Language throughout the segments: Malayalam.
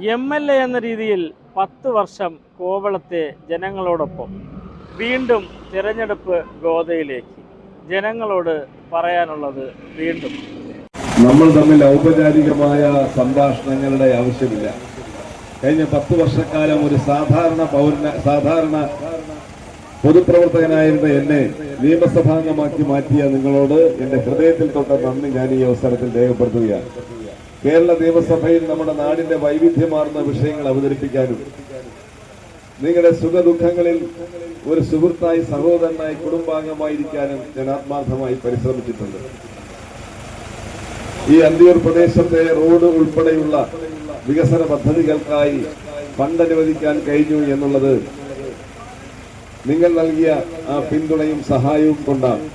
MLA എന്ന രീതിയിൽ 10 വർഷം കോവളത്തെ ജനങ്ങളോടൊപ്പം വീണ്ടും തിരഞ്ഞെടുപ്പ് ഗോതയിലേക്ക് ജനങ്ങളോട് പറയാനുള്ളത് വീണ്ടും നമ്മൾ തമ്മിൽ ഔപചാരികമായ സംഭാഷണങ്ങളുടെ ആവശ്യമില്ല. കഴിഞ്ഞ 10 വർഷക്കാലം ഒരു സാധാരണ പൊതുപ്രവർത്തകനായിരുന്ന എന്നെ നിയമസഭാംഗമാക്കി മാറ്റിയ നിങ്ങളോട് എന്റെ ഹൃദയത്തിൽ തൊട്ട നന്ദി ഞാൻ ഈ അവസരത്തിൽ രേഖപ്പെടുത്തുകയാണ്. കേരള നിയമസഭയിൽ നമ്മുടെ നാടിന്റെ വൈവിധ്യമാർന്ന വിഷയങ്ങൾ അവതരിപ്പിക്കാനും നിങ്ങളുടെ സുഖദുഃഖങ്ങളിൽ ഒരു സുഹൃത്തായി, സഹോദരനായി, കുടുംബാംഗമായിരിക്കാനും ഞാൻ ആത്മാർത്ഥമായി പരിശ്രമിച്ചിട്ടുണ്ട്. ഈ അന്തിയൂർ പ്രദേശത്തെ റോഡ് ഉൾപ്പെടെയുള്ള വികസന പദ്ധതികൾക്കായി ഫണ്ട് അനുവദിക്കാൻ കഴിഞ്ഞു എന്നുള്ളത് നിങ്ങൾ നൽകിയ ആ പിന്തുണയും സഹായവും കൊണ്ടാണ്.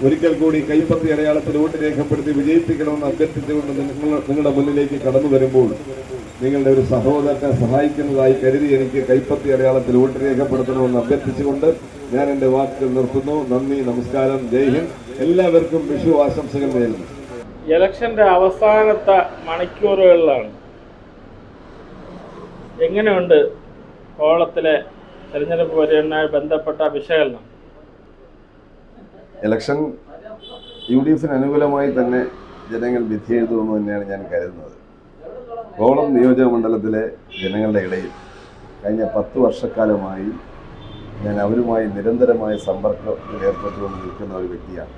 ഒരിക്കൽ കൂടി കൈപ്പത്തി അടയാളത്തിൽ വോട്ട് രേഖപ്പെടുത്തി വിജയിപ്പിക്കണമെന്ന് അഭ്യർത്ഥിച്ചുകൊണ്ട് നിങ്ങളുടെ മുന്നിലേക്ക് കടന്നു വരുമ്പോൾ നിങ്ങളുടെ ഒരു സഹോദരനെ സഹായിക്കുന്നതായി കരുതി എനിക്ക് കൈപ്പത്തി അടയാളത്തിൽ വോട്ട് രേഖപ്പെടുത്തണമെന്ന് അഭ്യർത്ഥിച്ചുകൊണ്ട് ഞാൻ എന്റെ വാക്കുകൾ നിർത്തുന്നു. നന്ദി, നമസ്കാരം, ജയ് ഹിന്ദ്. എല്ലാവർക്കും വിഷു ആശംസകൾ നേരുന്നു. ഇലക്ഷന്റെ അവസാനത്തെ മണിക്കൂറുകളിലാണ്. എങ്ങനെയുണ്ട് കോവളത്തിലെ തെരഞ്ഞെടുപ്പ് പര്യടനവുമായി ബന്ധപ്പെട്ട വിശകലനം? ഇലക്ഷൻ UDF അനുകൂലമായി തന്നെ ജനങ്ങൾ വിധി എഴുതുമെന്ന് തന്നെയാണ് ഞാൻ കരുതുന്നത്. കോവളം നിയോജക മണ്ഡലത്തിലെ ജനങ്ങളുടെ ഇടയിൽ കഴിഞ്ഞ 10 വർഷക്കാലമായി ഞാൻ അവരുമായി നിരന്തരമായ സമ്പർക്കത്തിൽ ഏർപ്പെട്ടുകൊണ്ട് നിൽക്കുന്ന ഒരു വ്യക്തിയാണ്.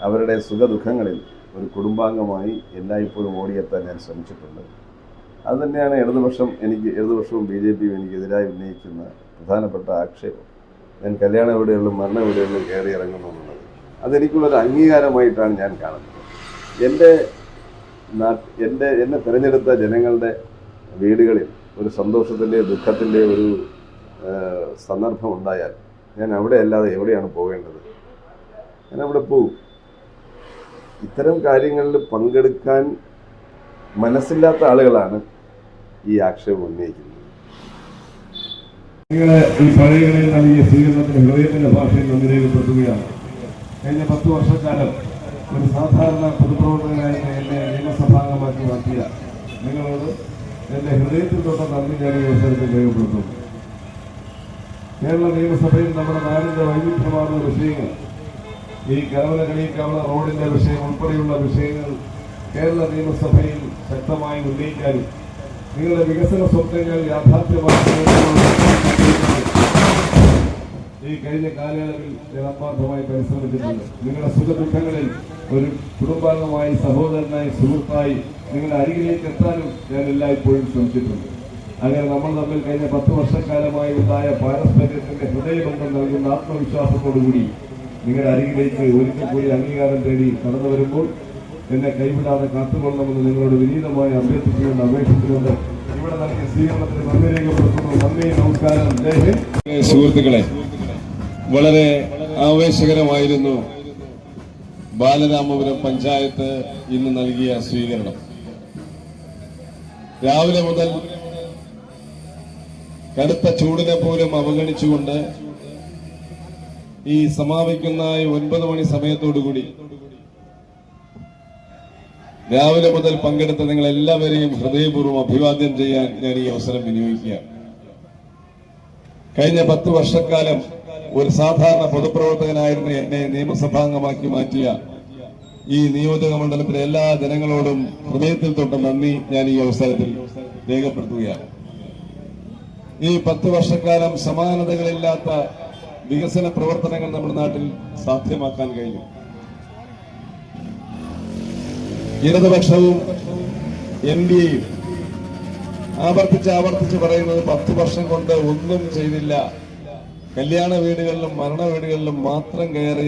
അവരുടെ സുഖദുഃഖങ്ങളിൽ ഒരു കുടുംബാംഗമായി എല്ലായ്പ്പോഴും ഓടിയെത്താൻ ഞാൻ ശ്രമിച്ചിട്ടുണ്ട്. അതുതന്നെയാണ് ഇടതുപക്ഷവും BJPയും എനിക്കെതിരായി ഉന്നയിക്കുന്ന പ്രധാനപ്പെട്ട ആക്ഷേപം. ഞാൻ കല്യാണ വീടുകളിലും മരണ വീടുകളിലും കയറി ഇറങ്ങുന്നു എന്നുള്ളത് അതെനിക്കുള്ളൊരു അംഗീകാരമായിട്ടാണ് ഞാൻ കാണുന്നത്. എന്നെ തിരഞ്ഞെടുത്ത ജനങ്ങളുടെ വീടുകളിൽ ഒരു സന്തോഷത്തിൻ്റെ, ദുഃഖത്തിൻ്റെ ഒരു സന്ദർഭം ഉണ്ടായാൽ ഞാൻ അവിടെ അല്ലാതെ എവിടെയാണ് പോകേണ്ടത്? ഞാൻ അവിടെ പോകും. ഇത്തരം കാര്യങ്ങളിൽ പങ്കെടുക്കാൻ മനസ്സില്ലാത്ത ആളുകളാണ് ഈ ആക്ഷേപം ഉന്നയിക്കുന്നത്. നിങ്ങളെ ഈ പഴയകളിൽ നൽകിയ സ്വീകരണത്തിന് ഹൃദയത്തിന്റെ ഭാഷയിൽ നന്ദി രേഖപ്പെടുത്തുകയാണ്. കഴിഞ്ഞ 10 വർഷക്കാലം ഒരു സാധാരണ പൊതുപ്രവർത്തകനായി എന്നെ നിയമസഭാംഗമാക്കി മാറ്റിയ നിങ്ങളോട് എന്റെ ഹൃദയത്തിൽ തൊട്ട നന്ദി ഞാൻ ഈ അവസരത്തിൽ രേഖപ്പെടുത്തുന്നു. കേരള നിയമസഭയിൽ നമ്മുടെ നാടിന്റെ വൈവിധ്യമാർന്ന വിഷയങ്ങൾ, ഈ കവല റോഡിന്റെ വിഷയം ഉൾപ്പെടെയുള്ള വിഷയങ്ങൾ കേരള നിയമസഭയിൽ ശക്തമായി ഉന്നയിക്കാനും നിങ്ങളുടെ വികസന സ്വപ്നങ്ങൾ യാഥാർത്ഥ്യമാക്കുന്നതിനുള്ള ഈ കഴിഞ്ഞ കാലയളവിൽ ഞാൻ ആത്മാർത്ഥമായി പരിശ്രമിച്ചിട്ടുണ്ട്. നിങ്ങളുടെ സുഖദുഃഖങ്ങളിൽ ഒരു കുടുംബാംഗമായി, സഹോദരനായി, സുഹൃത്തായി നിങ്ങളുടെ അരികിലേക്ക് എത്താനും ഞാൻ എല്ലായ്പ്പോഴും ശ്രമിച്ചിട്ടുണ്ട്. അങ്ങനെ നമ്മൾ തമ്മിൽ കഴിഞ്ഞ 10 വർഷക്കാലമായി ഉണ്ടായ പാരസ്പര്യത്തിന്റെ ഹൃദയബന്ധം നൽകുന്ന ആത്മവിശ്വാസത്തോടുകൂടി നിങ്ങളുടെ അരികിലേക്ക് ഒരിക്കൽ കൂടി അംഗീകാരം തേടി കടന്നു വരുമ്പോൾ എന്നെ കൈവിടാതെ കാത്തുകൊള്ളണമെന്ന് നിങ്ങളോട് വിനീതമായി അഭ്യർത്ഥിച്ചുകൊണ്ട്, അപേക്ഷിച്ചുകൊണ്ട് ഇവിടെ നൽകിയ സ്വീകരണത്തിന് നന്ദി രേഖപ്പെടുത്തുന്നു. നന്ദി, നമസ്കാരം, ജയ് ഹിന്ദ്. സുഹൃത്തുക്കളെ, വളരെ ആവേശകരമായിരുന്നു ബാലരാമപുരം പഞ്ചായത്ത് ഇന്ന് നൽകിയ സ്വീകരണം. രാവിലെ മുതൽ കടുത്ത ചൂടിനെ പോലും അവഗണിച്ചുകൊണ്ട് ഈ സമാപിക്കുന്ന 9 മണി സമയത്തോടുകൂടി രാവിലെ മുതൽ പങ്കെടുത്ത നിങ്ങൾ എല്ലാവരെയും ഹൃദയപൂർവ്വം അഭിവാദ്യം ചെയ്യാൻ ഞാൻ ഈ അവസരം വിനിയോഗിക്കുകയാണ്. കഴിഞ്ഞ 10 വർഷക്കാലം ഒരു സാധാരണ പൊതുപ്രവർത്തകനായിരുന്ന എന്നെ നിയമസഭാംഗമാക്കി മാറ്റിയ ഈ നിയോജക മണ്ഡലത്തിലെ എല്ലാ ജനങ്ങളോടും ഹൃദയത്തിൽ തൊട്ട നന്ദി ഞാൻ ഈ അവസരത്തിൽ രേഖപ്പെടുത്തുകയാണ്. ഈ 10 വർഷക്കാലം സമാനതകളില്ലാത്ത വികസന പ്രവർത്തനങ്ങൾ നമ്മുടെ നാട്ടിൽ സാധ്യമാക്കാൻ കഴിഞ്ഞു. ഇടതുപക്ഷവും NDAയും ആവർത്തിച്ച് പറയുന്നത് 10 വർഷം കൊണ്ട് ഒന്നും ചെയ്തില്ല, കല്യാണ വീടുകളിലും മരണ വീടുകളിലും മാത്രം കയറി